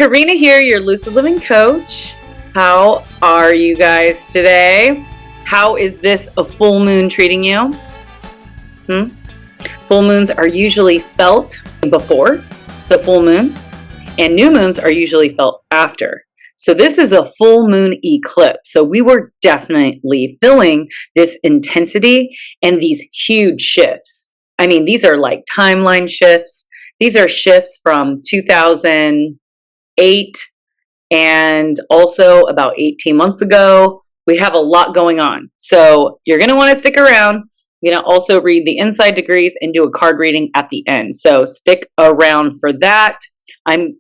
Karina here, your Lucid Living coach. How are you guys today? How is this a full moon treating you? Full moons are usually felt before the full moon, and new moons are usually felt after. So this is a full moon eclipse. So we were definitely feeling this intensity and these huge shifts. I mean, these are like timeline shifts. These are shifts from 2008 and also about 18 months ago. We have a lot going on. So you're going to want to stick around. You're going to also read the inside degrees and do a card reading at the end. So stick around for that.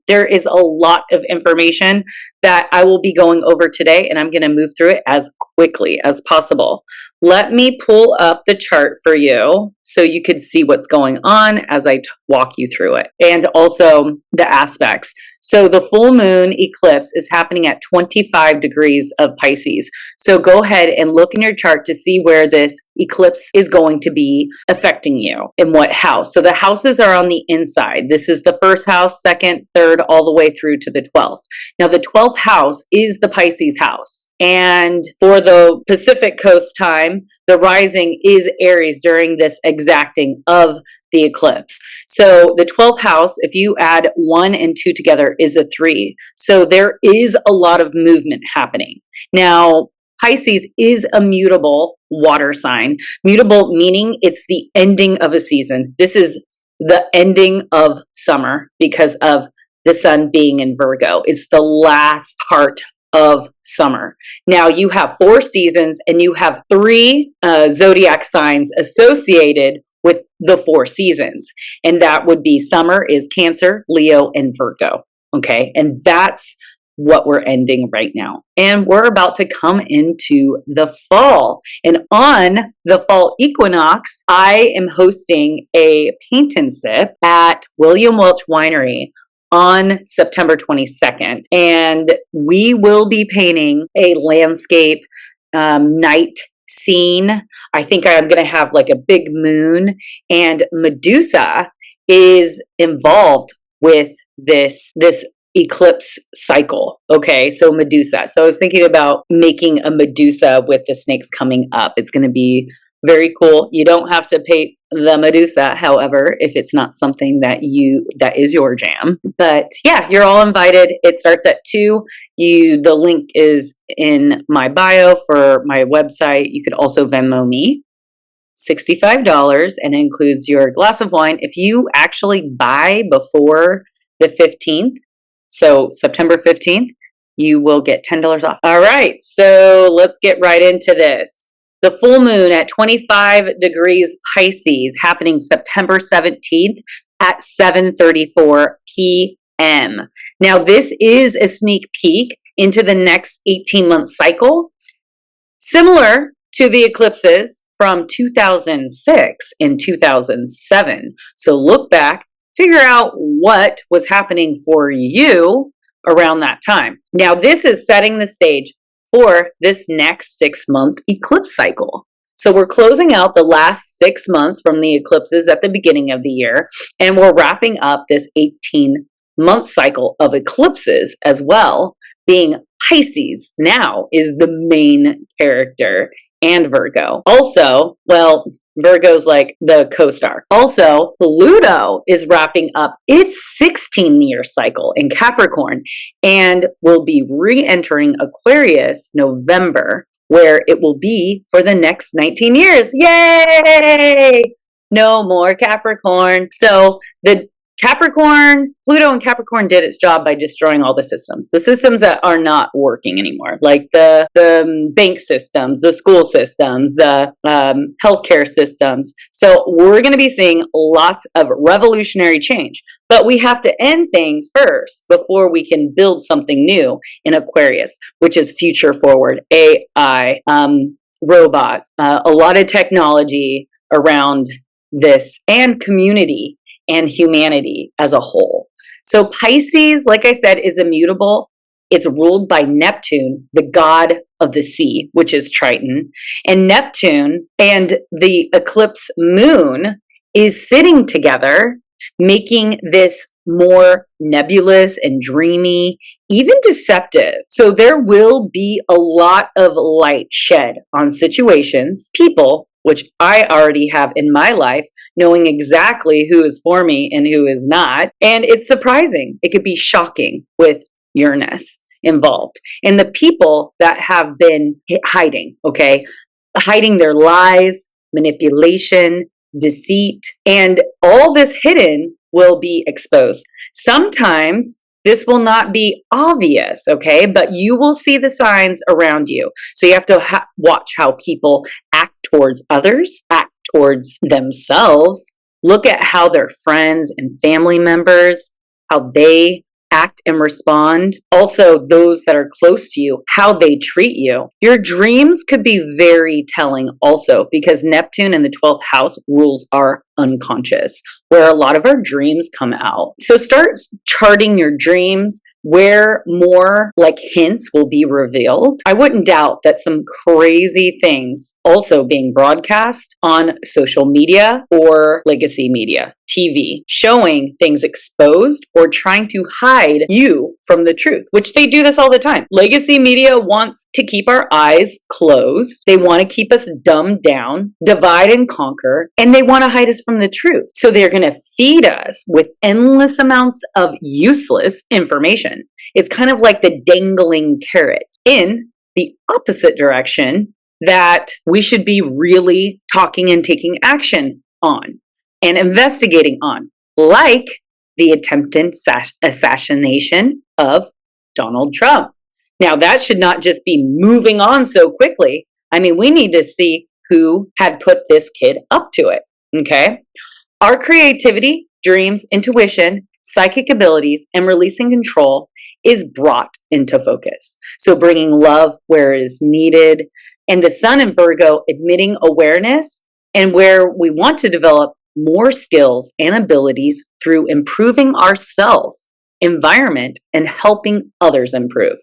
There is a lot of information that I will be going over today, and I'm going to move through it as quickly as possible. Let me pull up the chart for you so you can see what's going on as I walk you through it, and also the aspects. So the full moon eclipse is happening at 25 degrees of Pisces. So go ahead and look in your chart to see where this eclipse is going to be affecting you, in what house. So the houses are on the inside. This is the first house, second, third, all the way through to the 12th. Now the 12th house is the Pisces house. And for the Pacific Coast time, the rising is Aries during this exacting of the eclipse. So the 12th house, if you add 1 and 2 together, is a 3. So there is a lot of movement happening. Now, Pisces is a mutable water sign. Mutable meaning it's the ending of a season. This is the ending of summer because of the sun being in Virgo. It's the last part of summer. Now you have 4 seasons and you have 3 zodiac signs associated with the 4 seasons. And that would be summer is Cancer, Leo, and Virgo. Okay. And that's what we're ending right now. And we're about to come into the fall. And on the fall equinox, I am hosting a paint and sip at William Welch Winery on September 22nd. And we will be painting a landscape night scene. I think I'm going to have like a big moon, and Medusa is involved with this eclipse cycle. Okay, so Medusa. So I was thinking about making a Medusa with the snakes coming up. It's going to be very cool. You don't have to paint the Medusa, however, if it's not something that is your jam. But yeah, you're all invited. It starts at 2. The link is in my bio for my website. You could also Venmo me. $65, and it includes your glass of wine. If you actually buy before the 15th, so September 15th, you will get $10 off. All right, so let's get right into this. The full moon at 25 degrees Pisces happening September 17th at 7:34 p.m. Now, this is a sneak peek into the next 18-month cycle, similar to the eclipses from 2006 and 2007. So look back, figure out what was happening for you around that time. Now, this is setting the stage for this next 6-month eclipse cycle. So we're closing out the last 6 months from the eclipses at the beginning of the year, and we're wrapping up this 18-month cycle of eclipses as well, being Pisces now is the main character, and Virgo. Also, well, Virgo's like the co-star. Also, Pluto is wrapping up its 16-year cycle in Capricorn and will be re-entering Aquarius November, where it will be for the next 19 years. Yay! No more Capricorn. So the Pluto and Capricorn did its job by destroying all the systems that are not working anymore, like the bank systems, the school systems, the healthcare systems. So we're going to be seeing lots of revolutionary change, but we have to end things first before we can build something new in Aquarius, which is future forward, AI, robot, a lot of technology around this, and community and humanity as a whole. So Pisces, like I said, is immutable. It's ruled by Neptune, the god of the sea, which is Triton. And Neptune and the eclipse moon is sitting together, making this more nebulous and dreamy, even deceptive. So there will be a lot of light shed on situations, people, which I already have in my life, knowing exactly who is for me and who is not. And it's surprising. It could be shocking with Uranus involved. And the people that have been hiding, okay, hiding their lies, manipulation, deceit, and all this hidden will be exposed. Sometimes this will not be obvious, okay, but you will see the signs around you. So you have to watch how people act towards others, act towards themselves. Look at how their friends and family members, how they act and respond. Also, those that are close to you, how they treat you. Your dreams could be very telling also, because Neptune in the 12th house rules our unconscious, where a lot of our dreams come out. So start charting your dreams, where more like hints will be revealed. I wouldn't doubt that some crazy things also being broadcast on social media or legacy media, TV, showing things exposed or trying to hide you from the truth, which they do this all the time. Legacy media wants to keep our eyes closed. They want to keep us dumbed down, divide and conquer, and they want to hide us from the truth. So they're going to feed us with endless amounts of useless information. It's kind of like the dangling carrot in the opposite direction that we should be really talking and taking action on and investigating on, like the attempted assassination of Donald Trump. Now, that should not just be moving on so quickly. I mean, we need to see who had put this kid up to it, okay? Our creativity, dreams, intuition, psychic abilities, and releasing control is brought into focus. So bringing love where it is needed, and the sun in Virgo admitting awareness, and where we want to develop more skills and abilities through improving ourself, environment, and helping others improve.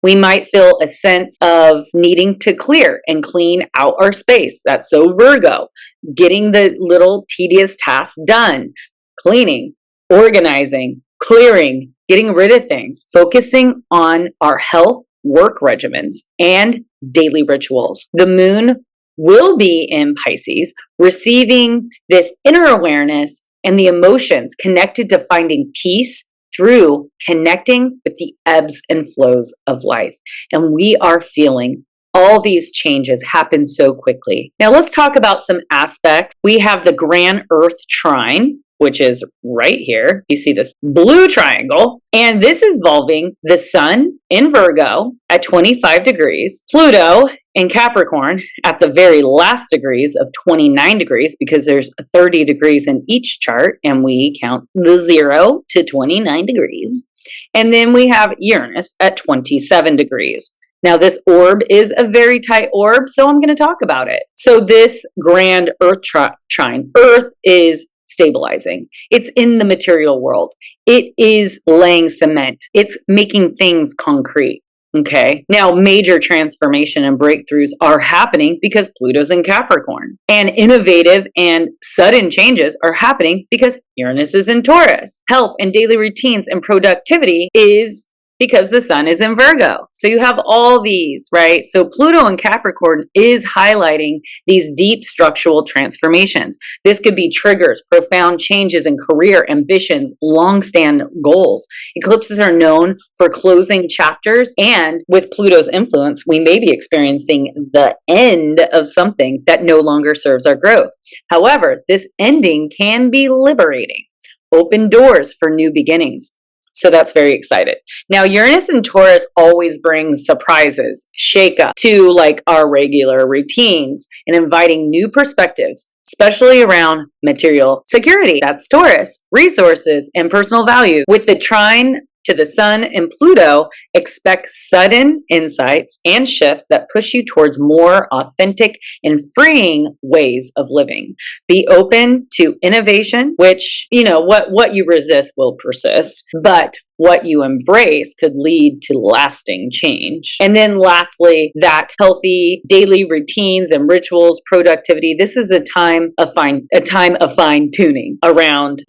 We might feel a sense of needing to clear and clean out our space. That's so Virgo. Getting the little tedious tasks done, cleaning, organizing, clearing, getting rid of things, focusing on our health, work regimens, and daily rituals. The moon will be in Pisces, receiving this inner awareness and the emotions connected to finding peace through connecting with the ebbs and flows of life. And we are feeling all these changes happen so quickly. Now let's talk about some aspects. We have the grand Earth trine, which is right here. You see this blue triangle, and this is involving the sun in Virgo at 25 degrees, Pluto in Capricorn at the very last degrees of 29 degrees, because there's 30 degrees in each chart, and we count the 0 to 29 degrees. And then we have Uranus at 27 degrees. Now, this orb is a very tight orb, so I'm going to talk about it. So this grand Earth trine, Earth is stabilizing. It's in the material world. It is laying cement. It's making things concrete. Okay. Now, major transformation and breakthroughs are happening because Pluto's in Capricorn. And innovative and sudden changes are happening because Uranus is in Taurus. Health and daily routines and productivity is because the sun is in Virgo. So you have all these, right? So Pluto in Capricorn is highlighting these deep structural transformations. This could be triggers, profound changes in career, ambitions, long-standing goals. Eclipses are known for closing chapters, and with Pluto's influence, we may be experiencing the end of something that no longer serves our growth. However, this ending can be liberating, open doors for new beginnings. So that's very excited. Now, Uranus and Taurus always brings surprises, shake up to like our regular routines and inviting new perspectives, especially around material security. That's Taurus, resources, and personal value. With the trine to the sun and Pluto, expect sudden insights and shifts that push you towards more authentic and freeing ways of living. Be open to innovation, which, you know, what you resist will persist, but what you embrace could lead to lasting change. And then lastly, that healthy daily routines and rituals, productivity. This is a time of fine tuning around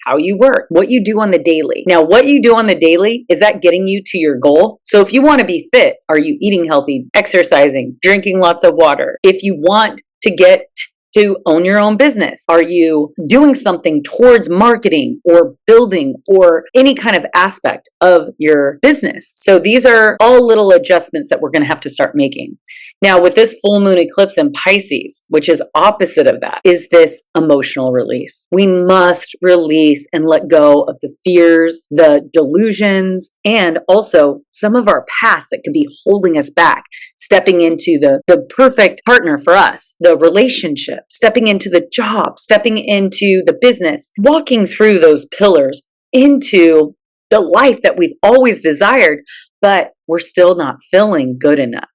how you work, what you do on the daily. Now, what you do on the daily, is that getting you to your goal? So if you want to be fit, are you eating healthy, exercising, drinking lots of water? If you want to get to own your own business, are you doing something towards marketing or building or any kind of aspect of your business? So these are all little adjustments that we're going to have to start making. Now, with this full moon eclipse in Pisces, which is opposite of that, is this emotional release. We must release and let go of the fears, the delusions, and also some of our past that could be holding us back, stepping into the perfect partner for us, the relationship, stepping into the job, stepping into the business, walking through those pillars into the life that we've always desired, but we're still not feeling good enough.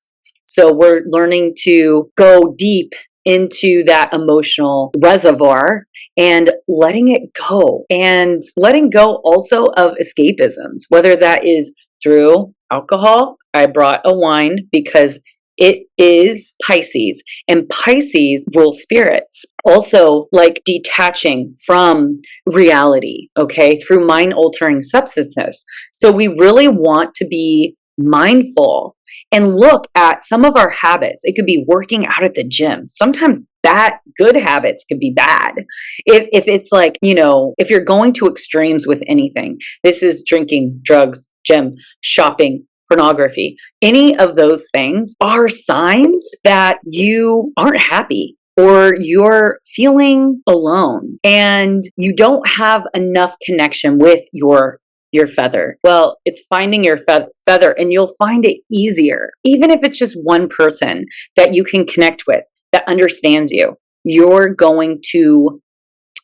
So we're learning to go deep into that emotional reservoir and letting it go, and letting go also of escapisms, whether that is through alcohol. I brought a wine because it is Pisces, and Pisces rule spirits. Also, like detaching from reality, okay, through mind-altering substances. So we really want to be mindful and look at some of our habits. It could be working out at the gym. Sometimes good habits could be bad. If it's like, if you're going to extremes with anything, this is drinking, drugs, gym, shopping, pornography, any of those things are signs that you aren't happy, or you're feeling alone and you don't have enough connection with your feather. Well, it's finding your feather, and you'll find it easier. Even if it's just one person that you can connect with that understands you, you're going to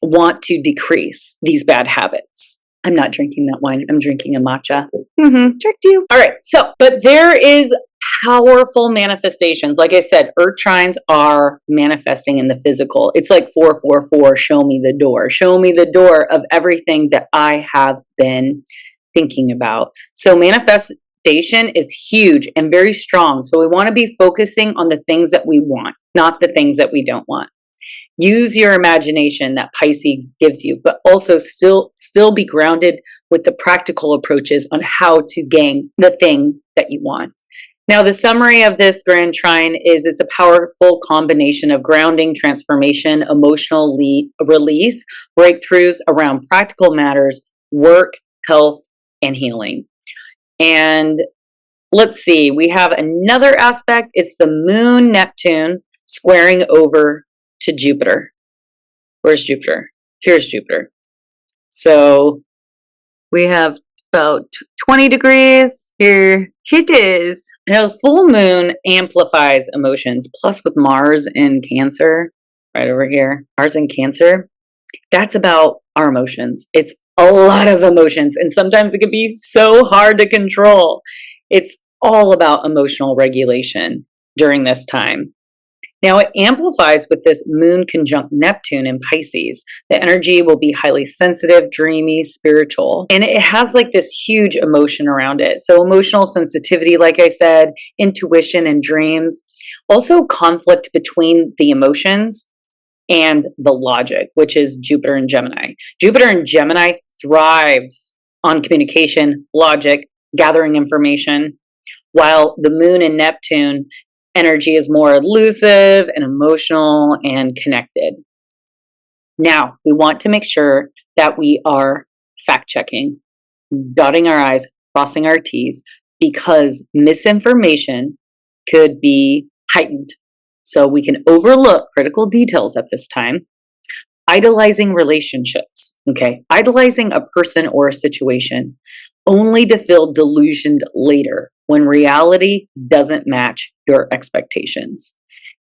want to decrease these bad habits. I'm not drinking that wine. I'm drinking a matcha. Tricked you. All right. So, but there is powerful manifestations. Like I said, earth trines are manifesting in the physical. It's like 444, show me the door. Show me the door of everything that I have been thinking about. So manifestation is huge and very strong. So we want to be focusing on the things that we want, not the things that we don't want. Use your imagination that Pisces gives you, but also still be grounded with the practical approaches on how to gain the thing that you want. Now, the summary of this grand trine is it's a powerful combination of grounding, transformation, emotional release, breakthroughs around practical matters, work, health, and healing. And let's see, we have another aspect. It's the moon Neptune squaring over to Jupiter. Where's Jupiter? Here's Jupiter. So we have about 20 degrees. Here it is. Now, the full moon amplifies emotions. Plus, with Mars in Cancer, right over here, Mars in Cancer, that's about our emotions. It's a lot of emotions, and sometimes it can be so hard to control. It's all about emotional regulation during this time. Now, it amplifies with this moon conjunct Neptune in Pisces. The energy will be highly sensitive, dreamy, spiritual, and it has like this huge emotion around it. So emotional sensitivity, like I said, intuition and dreams. Also conflict between the emotions and the logic, which is Jupiter and Gemini. Jupiter and Gemini thrives on communication, logic, gathering information, while the moon and Neptune energy is more elusive and emotional and connected. Now, we want to make sure that we are fact-checking, dotting our I's, crossing our T's, because misinformation could be heightened. So we can overlook critical details at this time. Idolizing relationships, okay? Idolizing a person or a situation only to feel delusioned later when reality doesn't match your expectations.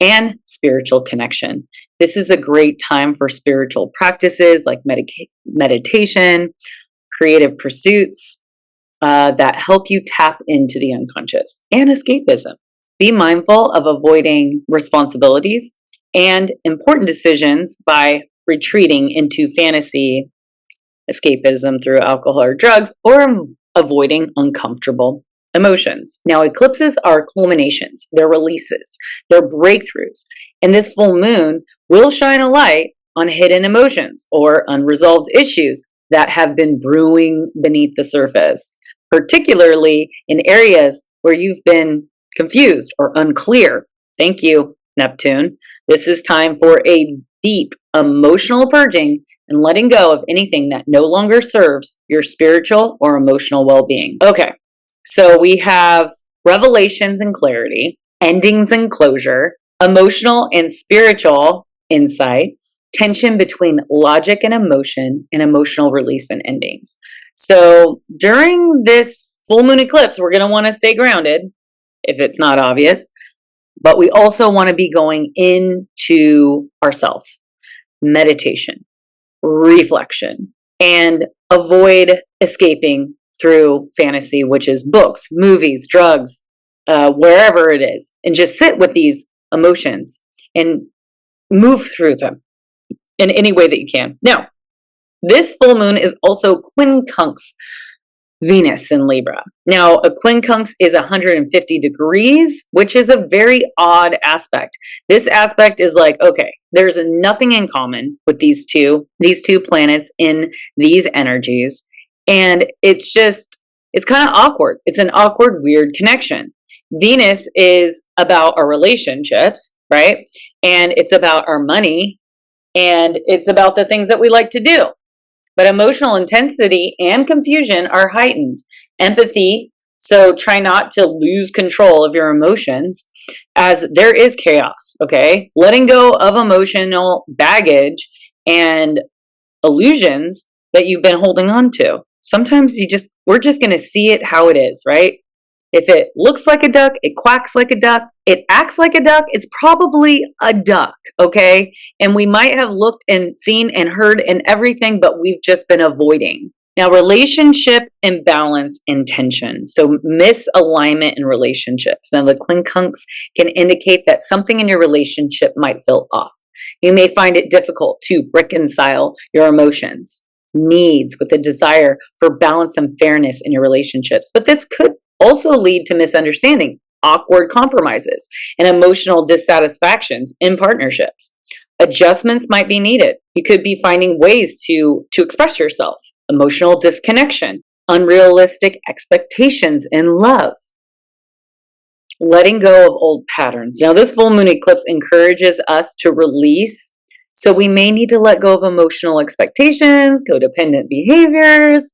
And spiritual connection. This is a great time for spiritual practices like meditation, creative pursuits that help you tap into the unconscious, and escapism. Be mindful of avoiding responsibilities and important decisions by retreating into fantasy escapism through alcohol or drugs, or avoiding uncomfortable emotions. Now, eclipses are culminations, they're releases, they're breakthroughs, and this full moon will shine a light on hidden emotions or unresolved issues that have been brewing beneath the surface, particularly in areas where you've been confused or unclear. Thank you, Neptune. This is time for a deep emotional purging and letting go of anything that no longer serves your spiritual or emotional well-being. Okay, so we have revelations and clarity, endings and closure, emotional and spiritual insights, tension between logic and emotion, and emotional release and endings. So during this full moon eclipse, we're going to want to stay grounded, if it's not obvious, but we also want to be going into ourselves, meditation, reflection, and avoid escaping through fantasy, which is books, movies, drugs, wherever it is, and just sit with these emotions and move through them in any way that you can. Now, this full moon is also quincunx Venus in Libra. Now, a quincunx is 150 degrees, which is a very odd aspect. This aspect is like, okay, there's nothing in common with these two planets in these energies. And it's kind of awkward. It's an awkward, weird connection. Venus is about our relationships, right? And it's about our money, and it's about the things that we like to do. But emotional intensity and confusion are heightened. Empathy, so try not to lose control of your emotions as there is chaos, okay? Letting go of emotional baggage and illusions that you've been holding on to. Sometimes we're just going to see it how it is, right? If it looks like a duck, it quacks like a duck, it acts like a duck, it's probably a duck, okay? And we might have looked and seen and heard and everything, but we've just been avoiding. Now, relationship imbalance and tension. So misalignment in relationships. Now, the quincunx can indicate that something in your relationship might feel off. You may find it difficult to reconcile your emotions, needs with a desire for balance and fairness in your relationships. But this could also lead to misunderstanding, awkward compromises, and emotional dissatisfactions in partnerships. Adjustments might be needed. You could be finding ways to express yourself, emotional disconnection, unrealistic expectations in love, letting go of old patterns. Now, this full moon eclipse encourages us to release, so we may need to let go of emotional expectations, codependent behaviors,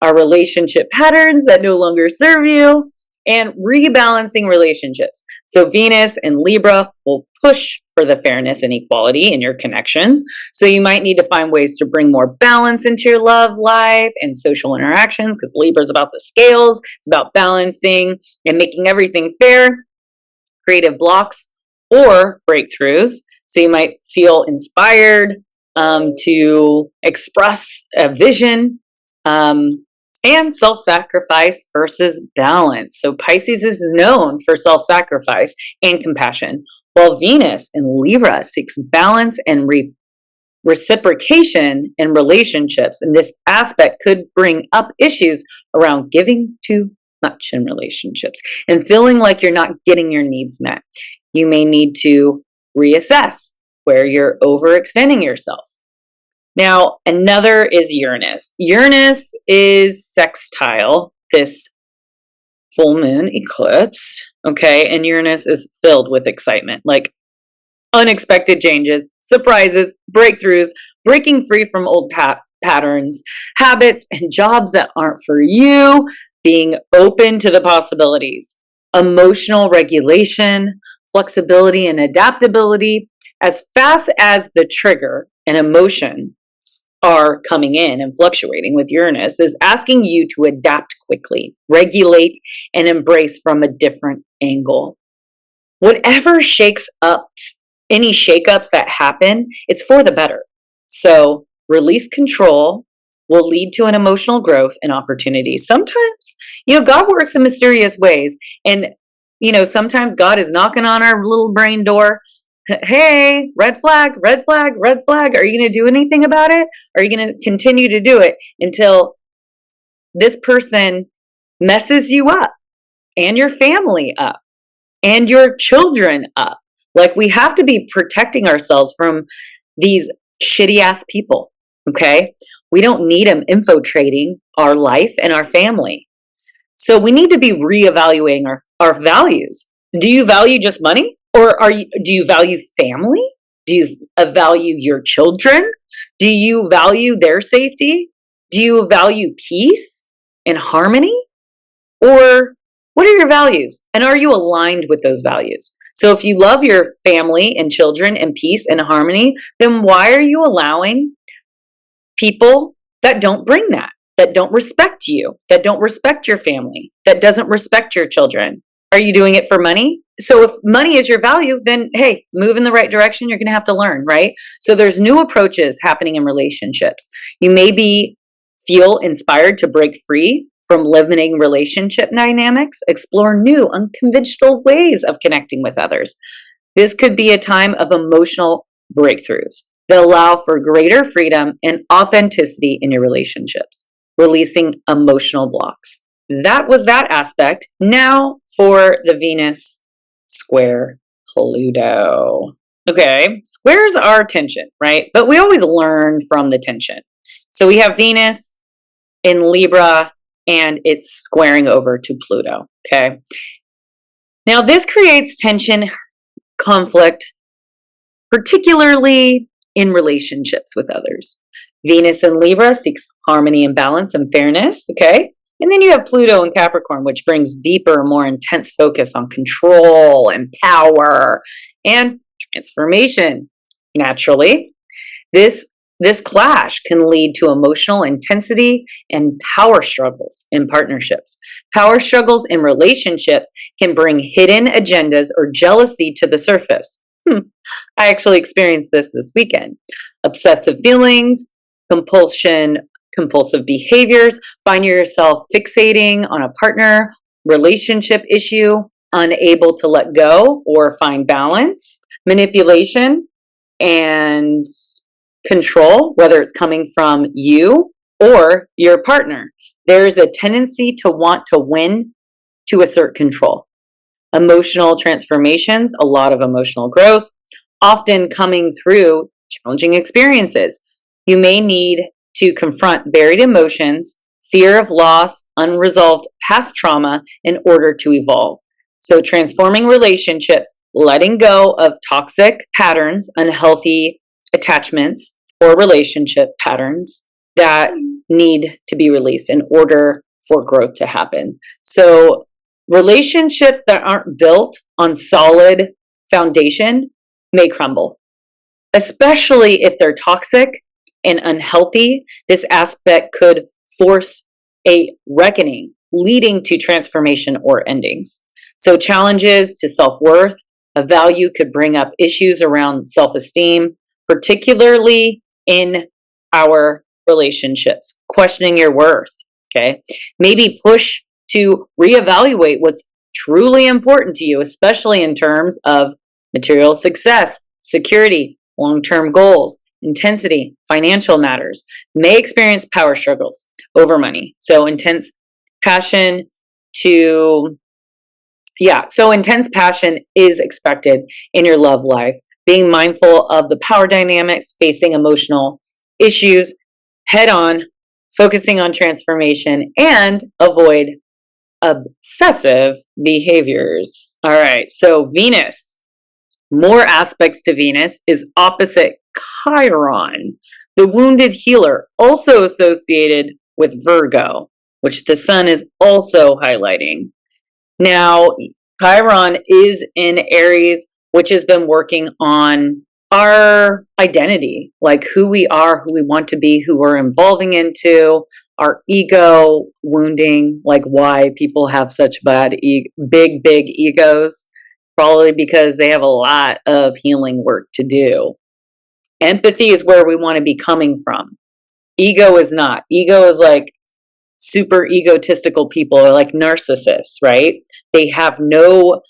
our relationship patterns that no longer serve you, and rebalancing relationships. So Venus and Libra will push for the fairness and equality in your connections. So you might need to find ways to bring more balance into your love life and social interactions, because Libra is about the scales. It's about balancing and making everything fair. Creative blocks or breakthroughs. So you might feel inspired to express a vision, and self-sacrifice versus balance. So Pisces is known for self-sacrifice and compassion, while Venus in Libra seeks balance and reciprocation in relationships. And this aspect could bring up issues around giving too much in relationships and feeling like you're not getting your needs met. You may need to reassess where you're overextending yourself. Now, another is Uranus. Uranus is sextile this full moon eclipse, okay? And Uranus is filled with excitement, like unexpected changes, surprises, breakthroughs, breaking free from old patterns, habits, and jobs that aren't for you, being open to the possibilities, emotional regulation, flexibility, and adaptability. As fast as the trigger and emotion are coming in and fluctuating with Uranus is asking you to adapt quickly, regulate, and embrace from a different angle. Whatever shakes up, any shakeups that happen, it's for the better. So release control will lead to an emotional growth and opportunity. Sometimes, God works in mysterious ways. And, sometimes God is knocking on our little brain door. Hey, red flag, red flag, red flag. Are you going to do anything about it? Or are you going to continue to do it until this person messes you up and your family up and your children up. Like, we have to be protecting ourselves from these shitty ass people, okay? We don't need them infiltrating our life and our family. So we need to be reevaluating our values. Do you value just money? Or do you value family? Do you value your children? Do you value their safety? Do you value peace and harmony? Or what are your values? And are you aligned with those values? So if you love your family and children and peace and harmony, then why are you allowing people that don't bring that don't respect you, that don't respect your family, that doesn't respect your children? Are you doing it for money? So if money is your value, then hey, move in the right direction. You're going to have to learn, right? So there's new approaches happening in relationships. You maybe feel inspired to break free from limiting relationship dynamics, explore new, unconventional ways of connecting with others. This could be a time of emotional breakthroughs that allow for greater freedom and authenticity in your relationships, releasing emotional blocks. That was that aspect. Now for the Venus square Pluto. Okay, squares are tension, right? But we always learn from the tension. So we have Venus in Libra, and it's squaring over to Pluto, okay? Now this creates tension, conflict, particularly in relationships with others. Venus in Libra seeks harmony and balance and fairness, okay? And then you have Pluto in Capricorn, which brings deeper, more intense focus on control and power and transformation. Naturally, this clash can lead to emotional intensity and power struggles in partnerships. Power struggles in relationships can bring hidden agendas or jealousy to the surface. I actually experienced this weekend. Obsessive feelings, compulsive behaviors, find yourself fixating on a partner, relationship issue, unable to let go or find balance, manipulation, and control, whether it's coming from you or your partner. There's a tendency to want to win, to assert control. Emotional transformations, a lot of emotional growth, often coming through challenging experiences. You may need to confront buried emotions, fear of loss, unresolved past trauma in order to evolve. So transforming relationships, letting go of toxic patterns, unhealthy attachments, or relationship patterns that need to be released in order for growth to happen. So relationships that aren't built on solid foundation may crumble, especially if they're toxic and unhealthy. This aspect could force a reckoning, leading to transformation or endings. So challenges to self-worth, a value could bring up issues around self-esteem, particularly in our relationships, questioning your worth, okay? Maybe push to reevaluate what's truly important to you, especially in terms of material success, security, long-term goals, intensity, financial matters. May experience power struggles over money. So intense passion intense passion is expected in your love life. Being mindful of the power dynamics, facing emotional issues head on, focusing on transformation, and avoid obsessive behaviors. All right, so Venus, more aspects to Venus is opposite Chiron, the wounded healer, also associated with Virgo, which the sun is also highlighting. Now, Chiron is in Aries, which has been working on our identity, like who we are, who we want to be, who we're evolving into, our ego wounding, like why people have such big egos, probably because they have a lot of healing work to do. Empathy is where we want to be coming from. Ego is not. Ego is like super egotistical people, are like narcissists, right? They have no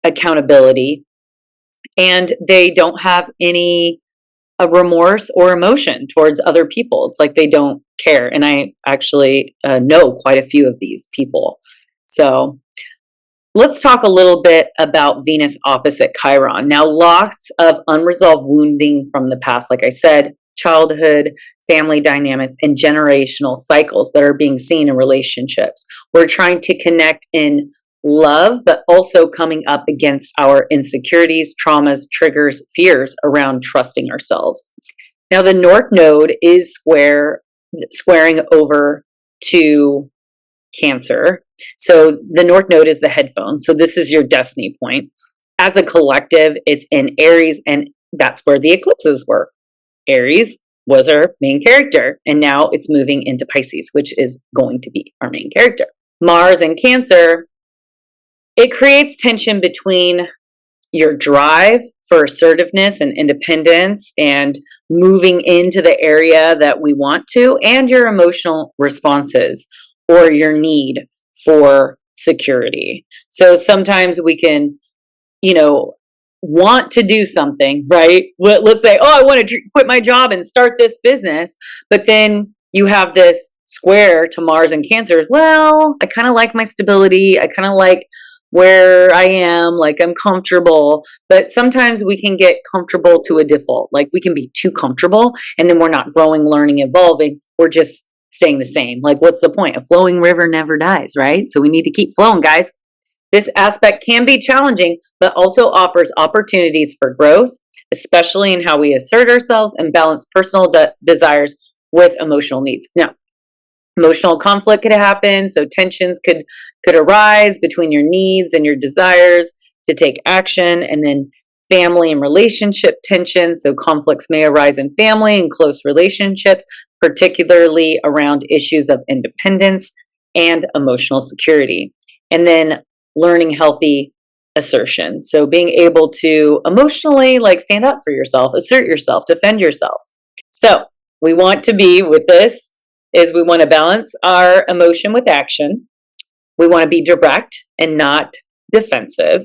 accountability and they don't have any a remorse or emotion towards other people. It's like they don't care. And I actually know quite a few of these people. So let's talk a little bit about Venus opposite Chiron. Now, lots of unresolved wounding from the past, like I said, childhood, family dynamics, and generational cycles that are being seen in relationships. We're trying to connect in love, but also coming up against our insecurities, traumas, triggers, fears around trusting ourselves. Now, the North Node is squaring over to Cancer. So the North Node is the headphone. So this is your destiny point. As a collective, it's in Aries, and that's where the eclipses were. Aries was our main character, and now it's moving into Pisces, which is going to be our main character. Mars and Cancer, it creates tension between your drive for assertiveness and independence and moving into the area that we want to, and your emotional responses or your need for security. So sometimes we can, want to do something, right? Let's say, oh, I want to quit my job and start this business. But then you have this square to Mars and Cancer. Well, I kind of like my stability. I kind of like where I am, like I'm comfortable. But sometimes we can get comfortable to a default. Like we can be too comfortable and then we're not growing, learning, evolving. We're just staying the same. Like, what's the point? A flowing river never dies, right? So we need to keep flowing, guys. This aspect can be challenging, but also offers opportunities for growth, especially in how we assert ourselves and balance personal desires with emotional needs. Now, emotional conflict could happen, so tensions could arise between your needs and your desires to take action, and then family and relationship tension. So conflicts may arise in family and close relationships, particularly around issues of independence and emotional security. And then learning healthy assertion. So being able to emotionally stand up for yourself, assert yourself, defend yourself. So we want to be with this is we want to balance our emotion with action. We want to be direct and not defensive,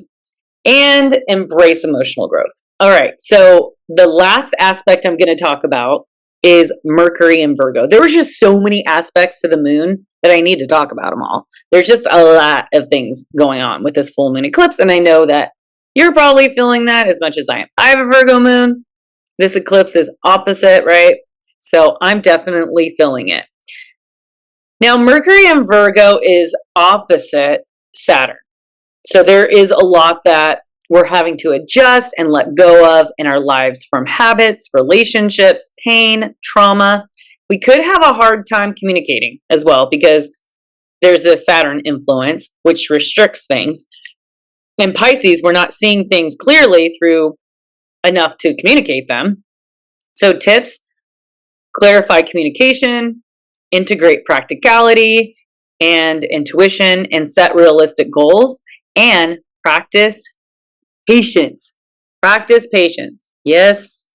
and embrace emotional growth. All right. So the last aspect I'm going to talk about is Mercury and Virgo. There was just so many aspects to the moon that I need to talk about them all. There's just a lot of things going on with this full moon eclipse, and I know that you're probably feeling that as much as I am. I have a Virgo moon. This eclipse is opposite, right? So I'm definitely feeling it. Now, Mercury and Virgo is opposite Saturn. So there is a lot that we're having to adjust and let go of in our lives, from habits, relationships, pain, trauma. We could have a hard time communicating as well because there's a Saturn influence, which restricts things. In Pisces, we're not seeing things clearly through enough to communicate them. So tips: clarify communication, integrate practicality and intuition, and set realistic goals, and practice patience. Practice patience. Yes.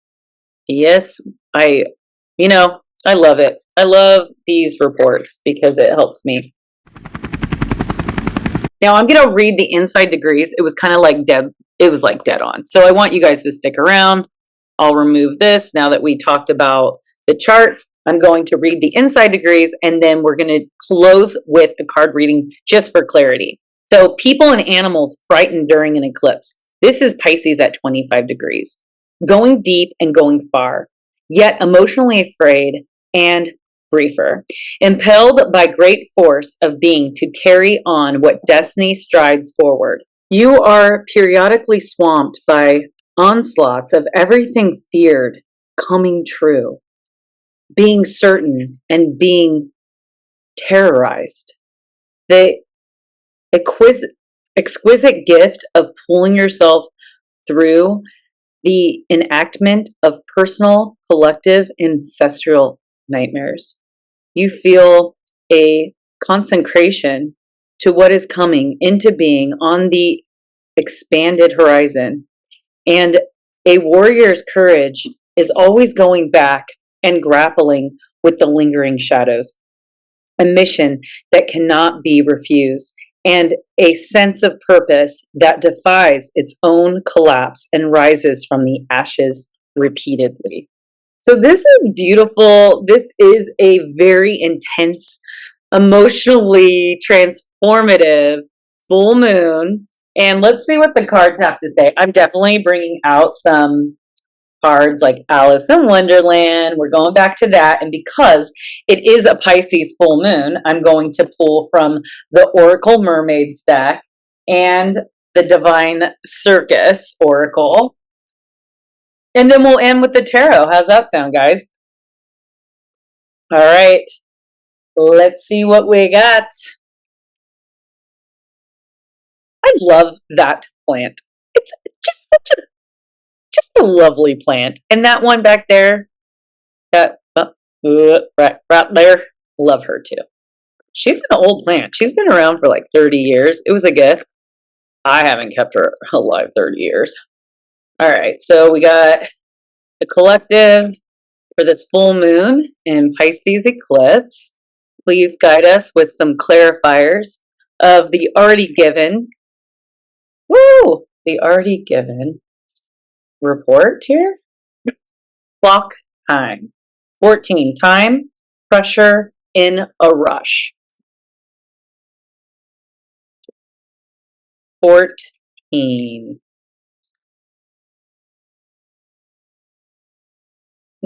I love it. I love these reports because it helps me. Now I'm going to read the inside degrees. It was kind of like dead. It was like dead on. So I want you guys to stick around. I'll remove this now that we talked about the chart. I'm going to read the inside degrees, and then we're going to close with the card reading just for clarity. So people and animals frightened during an eclipse. This is Pisces at 25 degrees. Going deep and going far, yet emotionally afraid and briefer. Impelled by great force of being to carry on what destiny strides forward. You are periodically swamped by onslaughts of everything feared coming true. Being certain and being terrorized. The exquisite gift of pulling yourself through the enactment of personal, collective, ancestral nightmares. You feel a consecration to what is coming into being on the expanded horizon. And a warrior's courage is always going back and grappling with the lingering shadows. A mission that cannot be refused, and a sense of purpose that defies its own collapse and rises from the ashes repeatedly. So this is beautiful. This is a very intense, emotionally transformative full moon. And let's see what the cards have to say. I'm definitely bringing out some cards like Alice in Wonderland. We're going back to that. And because it is a Pisces full moon, I'm going to pull from the Oracle Mermaids deck and the Divine Circus Oracle. And then we'll end with the tarot. How's that sound, guys? All right. Let's see what we got. I love that plant. It's just such a lovely plant. And that one back there, that right there, love her too. She's an old plant. She's been around for like 30 years. It was a gift. I haven't kept her alive 30 years. All right, so we got the collective for this full moon in Pisces eclipse. Please guide us with some clarifiers of the already given. Woo! The already given report here. Clock time. 14. Time, pressure, in a rush. 14.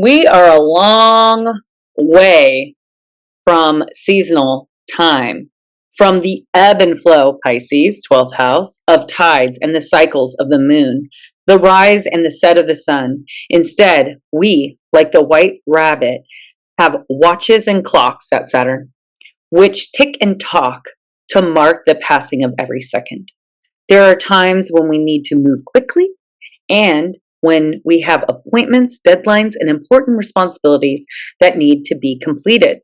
We are a long way from seasonal time, from the ebb and flow, Pisces, 12th house, of tides and the cycles of the moon, the rise and the set of the sun. Instead, we, like the white rabbit, have watches and clocks at Saturn, which tick and talk to mark the passing of every second. There are times when we need to move quickly and when we have appointments, deadlines, and important responsibilities that need to be completed.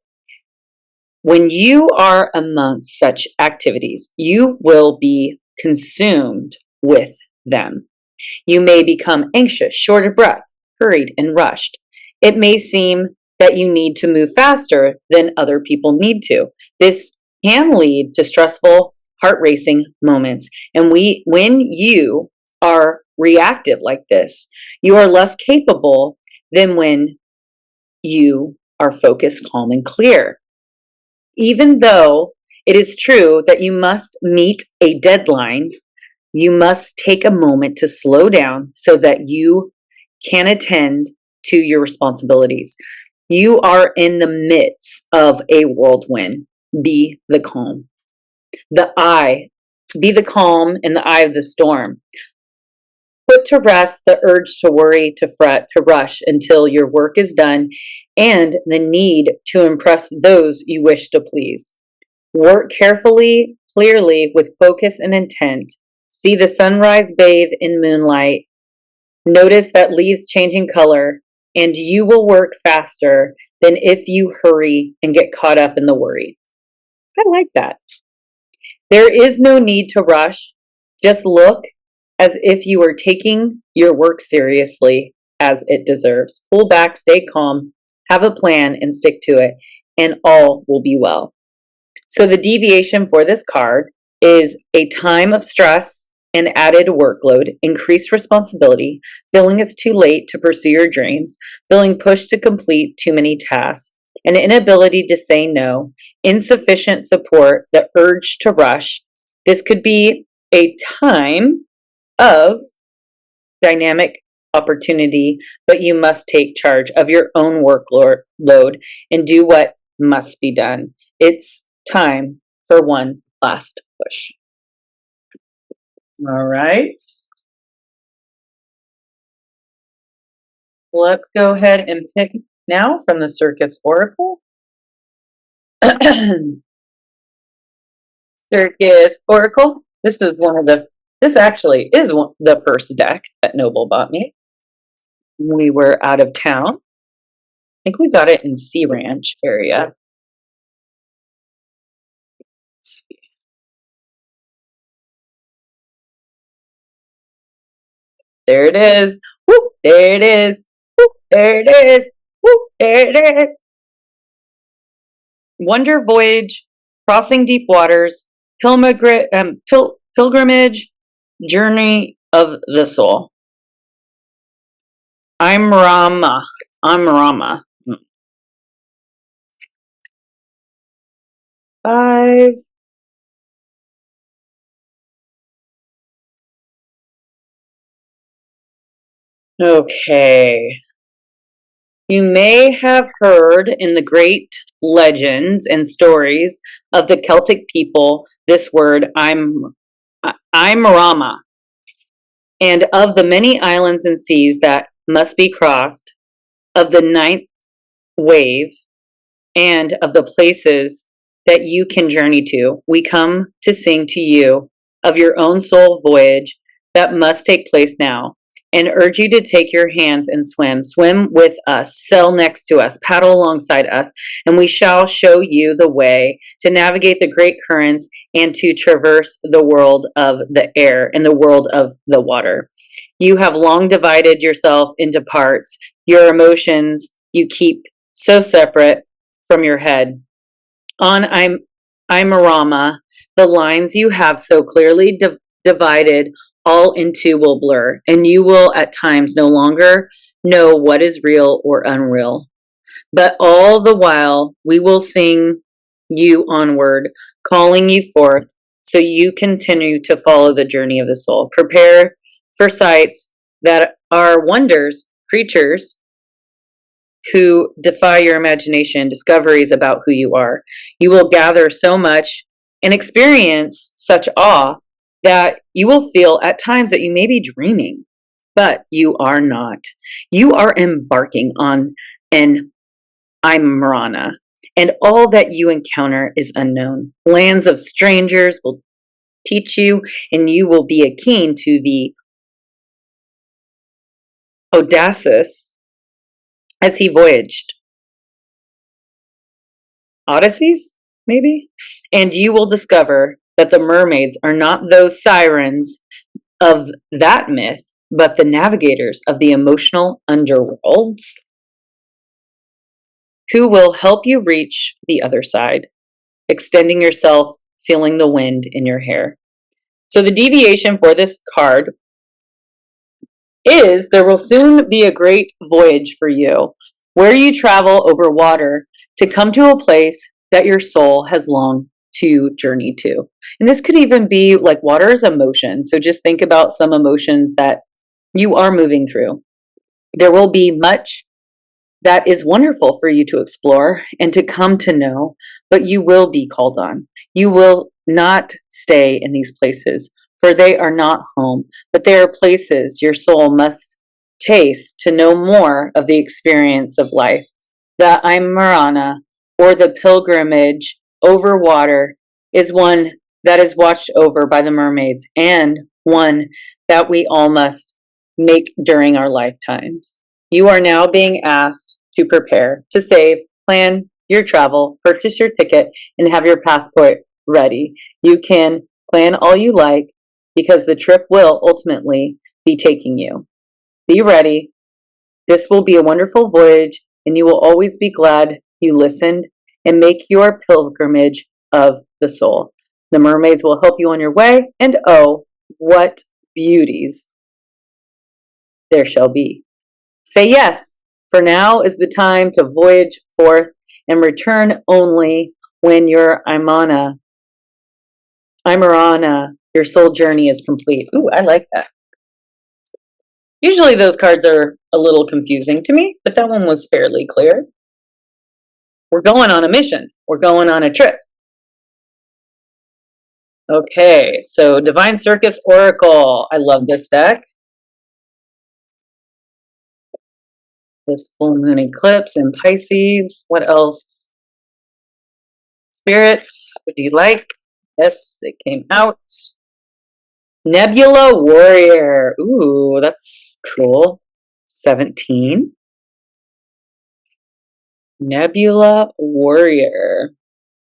When you are amongst such activities, you will be consumed with them. You may become anxious, short of breath, hurried, and rushed. It may seem that you need to move faster than other people need to. This can lead to stressful, heart-racing moments. And when you are reactive like this, you are less capable than when you are focused, calm, and clear. Even though it is true that you must meet a deadline, you must take a moment to slow down so that you can attend to your responsibilities. You are in the midst of a whirlwind. Be the calm. Be the calm in the eye of the storm. Put to rest the urge to worry, to fret, to rush until your work is done, and the need to impress those you wish to please. Work carefully, clearly, with focus and intent. See the sunrise bathe in moonlight. Notice that leaves changing color, and you will work faster than if you hurry and get caught up in the worry. I like that. There is no need to rush. Just look as if you are taking your work seriously as it deserves. Pull back, stay calm, have a plan, and stick to it, and all will be well. So the deviation for this card is a time of stress and added workload, increased responsibility, feeling it's too late to pursue your dreams, feeling pushed to complete too many tasks, an inability to say no, insufficient support, the urge to rush. This could be a time of dynamic opportunity, but you must take charge of your own workload and do what must be done. It's time for one last push. All right. Let's go ahead and pick now from the Circus Oracle. Circus Oracle. This actually is the first deck that Noble bought me. We were out of town. I think we got it in Sea Ranch area. There it is. Whoop, there it is. Whoop, there it is. Whoop, there it is. Wonder Voyage, Crossing Deep Waters, Pilgrimage, Journey of the Soul. I'm Rama. I'm Rama. 5. Okay. You may have heard in the great legends and stories of the Celtic people this word, I'm Rama, and of the many islands and seas that must be crossed, of the 9th wave, and of the places that you can journey to. We come to sing to you of your own soul voyage that must take place now, and urge you to take your hands and swim with us, sail next to us, paddle alongside us, and we shall show you the way to navigate the great currents and to traverse the world of the air and the world of the water. You have long divided yourself into parts. Your emotions you keep so separate from your head. On I'm Rama, the lines you have so clearly divided all into will blur, and you will at times no longer know what is real or unreal. But all the while we will sing you onward, calling you forth, so you continue to follow the journey of the soul. Prepare for sights that are wonders, creatures who defy your imagination, discoveries about who you are. You will gather so much and experience such awe that you will feel at times that you may be dreaming, but you are not. You are embarking on an Imrana, and all that you encounter is unknown. Lands of strangers will teach you, and you will be akin to the Odysseus as he voyaged. Odysseys, maybe? And you will discover that the mermaids are not those sirens of that myth, but the navigators of the emotional underworlds who will help you reach the other side, extending yourself, feeling the wind in your hair. So the deviation for this card is there will soon be a great voyage for you where you travel over water to come to a place that your soul has longed to journey to. And this could even be like water is emotion. So just think about some emotions that you are moving through. There will be much that is wonderful for you to explore and to come to know, but you will be called on. You will not stay in these places, for they are not home, but they are places your soul must taste to know more of the experience of life. The Imrana, or the pilgrimage over water, is one that is watched over by the mermaids, and one that we all must make during our lifetimes. You are now being asked to prepare, to save, plan your travel, purchase your ticket, and have your passport ready. You can plan all you like because the trip will ultimately be taking you. Be ready. This will be a wonderful voyage, and you will always be glad you listened and make your pilgrimage of the soul. The mermaids will help you on your way, and oh, what beauties there shall be. Say yes, for now is the time to voyage forth and return only when your Imrana, your soul journey is complete. Ooh, I like that. Usually those cards are a little confusing to me, but that one was fairly clear. We're going on a mission. We're going on a trip. Okay, so Divine Circus Oracle. I love this deck. This full moon eclipse in Pisces. What else? Spirits, would you like? Yes, it came out. Nebula Warrior. Ooh, that's cool. 17. Nebula Warrior.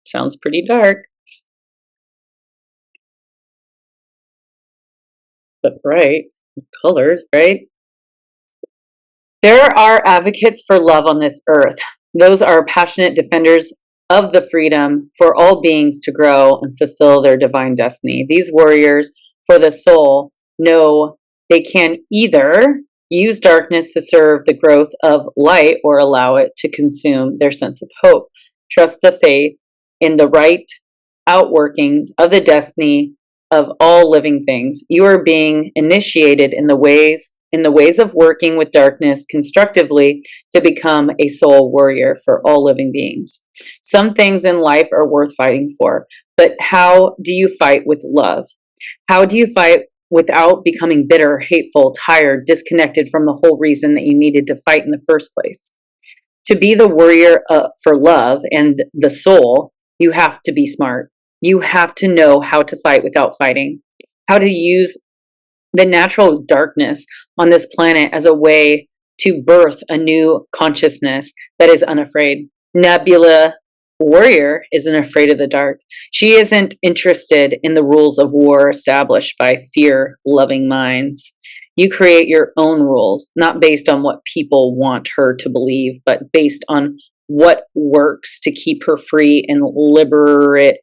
Sounds pretty dark. But bright. Colors, right? There are advocates for love on this earth. Those are passionate defenders of the freedom for all beings to grow and fulfill their divine destiny. These warriors for the soul know they can either use darkness to serve the growth of light or allow it to consume their sense of hope. Trust the faith in the right outworkings of the destiny of all living things. You are being initiated in the ways of working with darkness constructively to become a soul warrior for all living beings. Some things in life are worth fighting for, but how do you fight with love? How do you fight without becoming bitter, hateful, tired, disconnected from the whole reason that you needed to fight in the first place? To be the warrior for love and the soul, you have to be smart. You have to know how to fight without fighting, how to use the natural darkness on this planet as a way to birth a new consciousness that is unafraid. Nebula Warrior isn't afraid of the dark. She isn't interested in the rules of war established by fear-loving minds. You create your own rules, not based on what people want her to believe, but based on what works to keep her free and liberate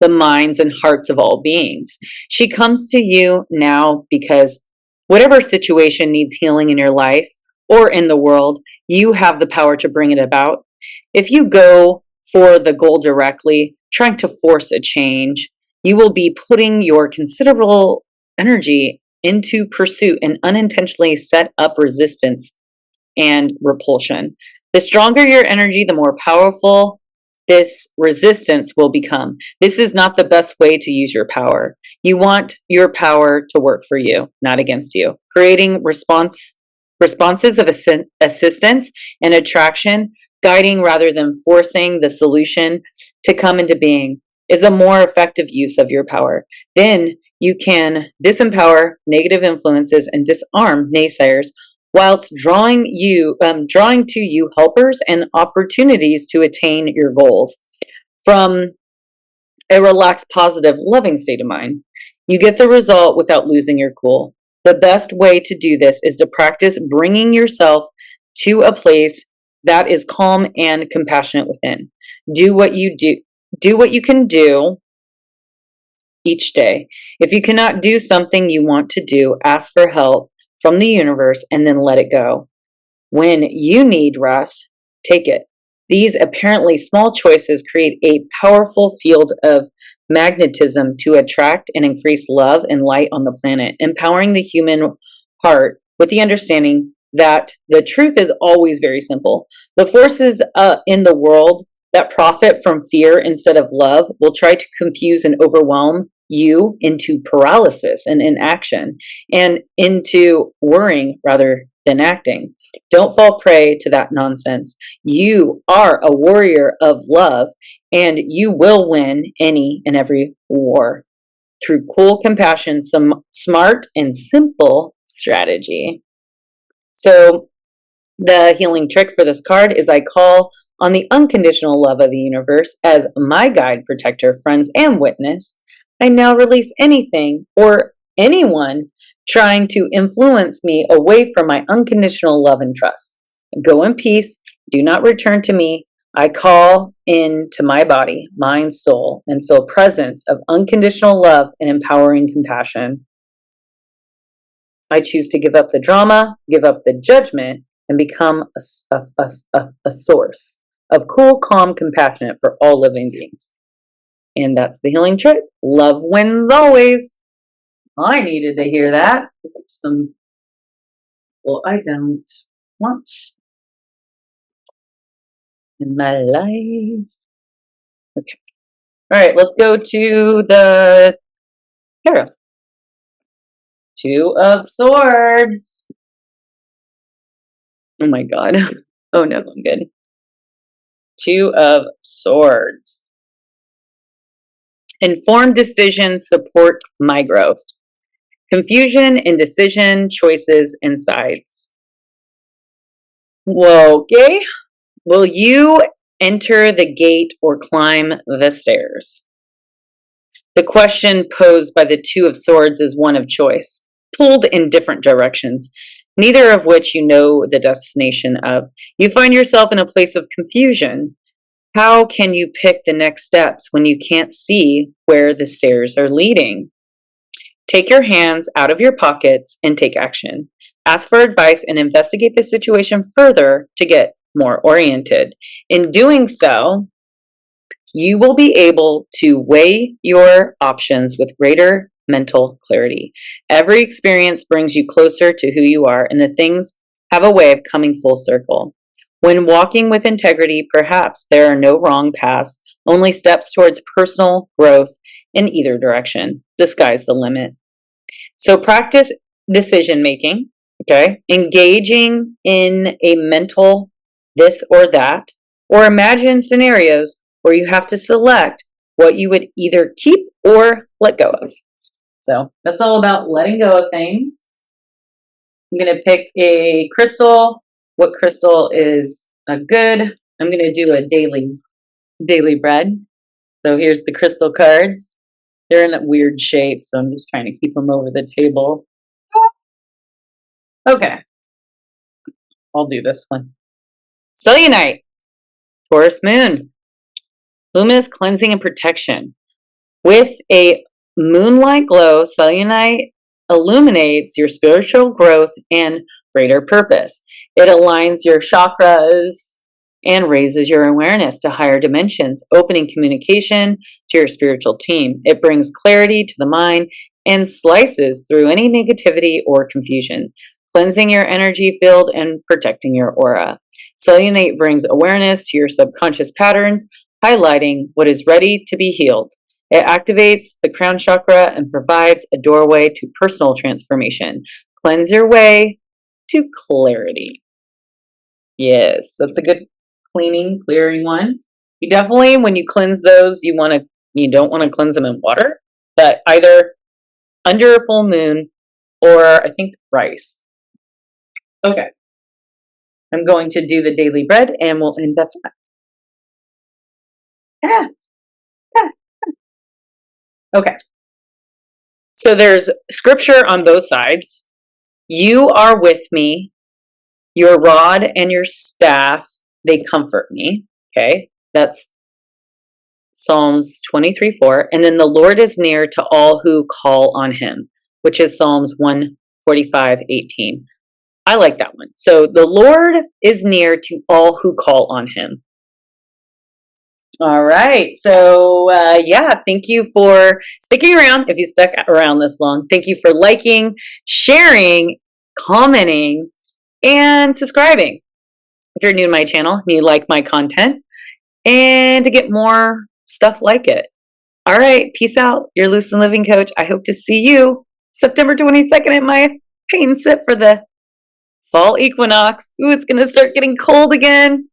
the minds and hearts of all beings. She comes to you now because whatever situation needs healing in your life or in the world, you have the power to bring it about. If you go for the goal directly, trying to force a change, you will be putting your considerable energy into pursuit and unintentionally set up resistance and repulsion. The stronger your energy, the more powerful this resistance will become. This is not the best way to use your power. You want your power to work for you, not against you. Creating responses of assistance and attraction, guiding rather than forcing the solution to come into being, is a more effective use of your power. Then you can disempower negative influences and disarm naysayers, whilst drawing to you helpers and opportunities to attain your goals from a relaxed, positive, loving state of mind. You get the result without losing your cool. The best way to do this is to practice bringing yourself to a place that is calm and compassionate within. Do what you can do each day. If you cannot do something you want to do, ask for help from the universe and then let it go. When you need rest, take it. These apparently small choices create a powerful field of magnetism to attract and increase love and light on the planet, empowering the human heart with the understanding that the truth is always very simple. The forces in the world that profit from fear instead of love will try to confuse and overwhelm you into paralysis and inaction, and into worrying rather than acting. Don't fall prey to that nonsense. You are a warrior of love, and you will win any and every war through cool compassion, some smart and simple strategy. So the healing trick for this card is I call on the unconditional love of the universe as my guide, protector, friends, and witness. I now release anything or anyone trying to influence me away from my unconditional love and trust. Go in peace. Do not return to me. I call into my body, mind, soul, and feel presence of unconditional love and empowering compassion. I choose to give up the drama, give up the judgment, and become a source of cool, calm, compassionate for all living beings. And that's the healing trick. Love wins always. I needed to hear that. I don't want in my life. Okay. All right, let's go to the tarot. Two of Swords. Oh my God. Oh no, I'm good. Two of Swords. Informed decisions support my growth. Confusion, indecision, choices, and sides. Well, okay. Will you enter the gate or climb the stairs? The question posed by the Two of Swords is one of choice, pulled in different directions, neither of which you know the destination of. You find yourself in a place of confusion. How can you pick the next steps when you can't see where the stairs are leading? Take your hands out of your pockets and take action. Ask for advice and investigate the situation further to get more oriented. In doing so, you will be able to weigh your options with greater mental clarity. Every experience brings you closer to who you are, and the things have a way of coming full circle. When walking with integrity, perhaps there are no wrong paths, only steps towards personal growth in either direction. The sky's the limit. So practice decision making, okay? Engaging in a mental this or that, or imagine scenarios where you have to select what you would either keep or let go of. So that's all about letting go of things. I'm going to pick a crystal. What crystal is good? I'm going to do a daily bread. So here's the crystal cards. They're in a weird shape, so I'm just trying to keep them over the table. Okay. I'll do this one. Selenite, Taurus moon, luminous cleansing and protection. With a moonlight glow, selenite illuminates your spiritual growth and greater purpose. It aligns your chakras and raises your awareness to higher dimensions, opening communication to your spiritual team. It brings clarity to the mind and slices through any negativity or confusion, cleansing your energy field and protecting your aura. Selenite brings awareness to your subconscious patterns, highlighting what is ready to be healed. It activates the crown chakra and provides a doorway to personal transformation. Cleanse your way to clarity. Yes, that's a good clearing one. You definitely, when you cleanse those, you don't want to cleanse them in water, but either under a full moon or I think rice. Okay. I'm going to do the daily bread and we'll end up that. Okay. So there's scripture on both sides. You are with me. Your rod and your staff, they comfort me. Okay. That's Psalms 23:4. And then the Lord is near to all who call on him, which is Psalms 145:18. I like that one. So the Lord is near to all who call on him. All right. So, yeah, thank you for sticking around. If you stuck around this long, thank you for liking, sharing, commenting, and subscribing. If you're new to my channel and you like my content and to get more stuff like it. All right. Peace out. Your Lucid Living Coach. I hope to see you September 22nd at my paint sip for the fall equinox. Ooh, it's going to start getting cold again.